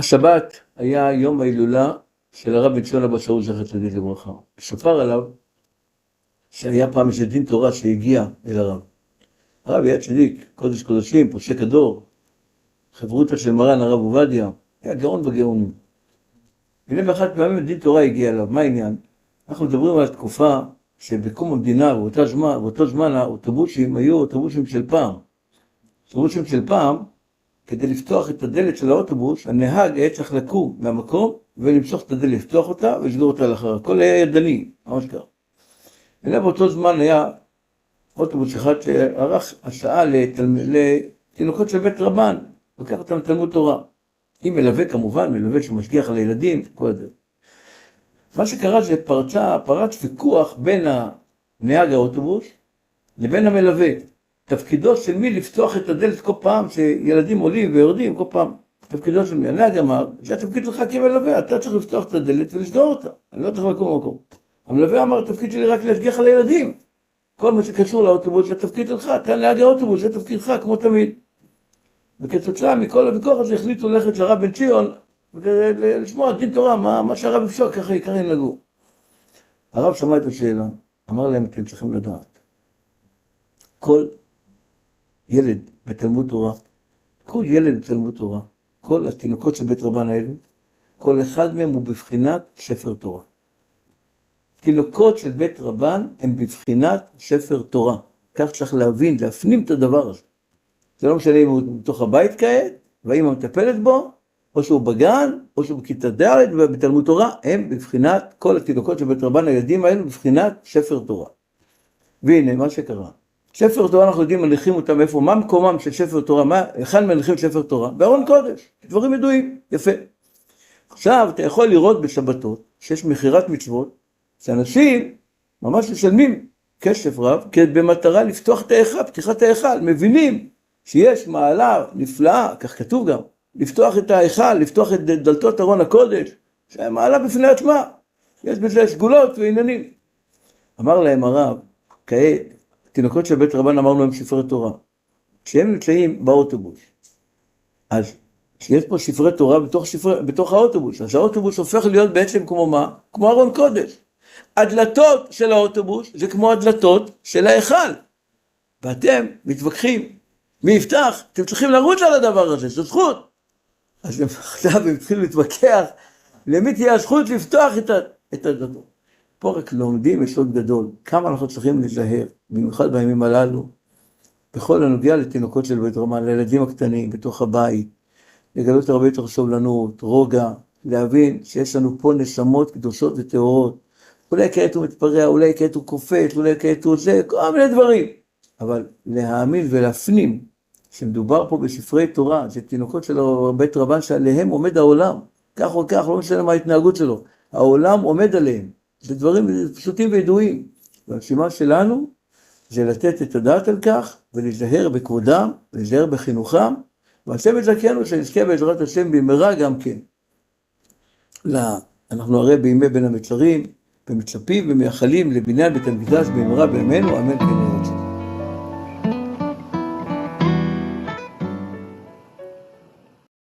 השבת היה יום ההילולה של הרב בן ציון אבא שאול זכר צדיק לברכה. סופר עליו שהיה פעם איזה דין תורה שהגיע אל הרב. הרב היה צדיק, קודש קודשים, פוסק הדור, חברותא של מרן הרב עובדיה, היה גאון בגאונים. הנה באחת פעמים דין תורה הגיע אליו, מה העניין? אנחנו מדברים על התקופה שבקום המדינה באותו זמן האוטובוסים היו אוטובוסים של פעם. אוטובוסים של פעם, כדי לפתוח את הדלת של האוטובוס, הנהג היה צריך לקום מהמקום ולמשוך את הדלת, לפתוח אותה ולסגור אותה לאחר. הכל היה ידני, ממש כך. הנה באותו זמן היה אוטובוס אחד שערך הסעה לתינוקות של בית רבן, לוקח אותם תלמוד תורה. עם מלווה כמובן, מלווה שמשגיח על הילדים, כל זה. מה שקרה זה פרץ ויכוח בין הנהג האוטובוס לבין המלווה. תפקידו של מי לפתוח את הדלת כל פעם שילדים עולים ויורדים כל פעם. תפקידו של מי. הנהג אמר, שהתפקיד שלך כמלווה, אתה צריך לפתוח את הדלת ולסגור אותה. אני לא צריך לקום במקום. המלווה אמר, התפקיד שלי רק להשגיח על הילדים. כל מה שקשור לאוטובוס זה תפקיד שלך, אתה נהג האוטובוס, זה תפקידך כמו תמיד. וכתוצאה מכל הוויכוח הזה החליטו ללכת לרב בן ציון ולשמוע דין תורה, מה שהרב אפשר ככה ינהגו. הרב שמע את השאלה, אמר להם, אתם צריכים לדעת. כל ילד בתלמוד תורה, כל התינוקות של בית רבן האלה, כל אחד מהם הוא בבחינת ספר תורה. תינוקות של בית רבן הם בבחינת ספר תורה. כך צריך להבין, להפנים את הדבר הזה. זה לא משנה אם הוא בתוך הבית כעת, והאמא מטפלת בו, או שהוא בגן, או שהוא בכיתה ד' ובתלמוד תורה, הם בבחינת, כל התינוקות של בית רבן, הילדים האלו בבחינת ספר תורה. והנה מה שקרה. ספר תורה אנחנו יודעים, מניחים אותם איפה, מה מקומם של ספר תורה, היכן מניחים ספר תורה? בארון קודש, דברים ידועים, יפה. עכשיו אתה יכול לראות בשבתות, שיש מכירת מצוות, שאנשים ממש משלמים כסף רב, במטרה לפתוח את ההיכל, פתיחת ההיכל, מבינים שיש מעלה נפלאה, כך כתוב גם, לפתוח את ההיכל, לפתוח את דלתות ארון הקודש, שהיה מעלה בפני עצמה, יש בזה סגולות ועניינים. אמר להם הרב, כעת, תינוקות של בית רבן אמרנו הם ספרי תורה, כשהם נמצאים באוטובוס, אז שיש פה ספרי תורה בתוך האוטובוס, אז האוטובוס הופך להיות בעצם כמו מה? כמו ארון קודש. הדלתות של האוטובוס זה כמו הדלתות של ההיכל. ואתם מתווכחים, מי יפתח? אתם צריכים לרוץ על הדבר הזה, זו זכות. אז עכשיו הם צריכים להתווכח, למי תהיה הזכות לפתוח את הדלתות. פה רק לומדים יסוד גדול, כמה אנחנו צריכים להיזהר, במיוחד בימים הללו, בכל הנוגע לתינוקות של בית רבן, לילדים הקטנים בתוך הבית, לגלות הרבה יותר סובלנות, רוגע, להבין שיש לנו פה נשמות קדושות וטהורות, אולי כעת הוא מתפרע, אולי כעת הוא קופץ, אולי כעת הוא זה, כל מיני דברים. אבל להאמין ולהפנים שמדובר פה בספרי תורה, זה תינוקות של בית רבן שעליהם עומד העולם, כך או כך, לא משנה מה ההתנהגות שלו, העולם עומד עליהם, זה דברים פשוטים וידועים. והמשימה שלנו זה לתת את הדעת על כך, ולהיזהר בכבודם, ולהיזהר בחינוכם, והשם יזכנו שנזכה בעזרת השם במהרה גם כן. אנחנו הרי בימי בין המצרים, ומצפים ומייחלים לבניין בית המקדש במהרה בימינו, אמן כן.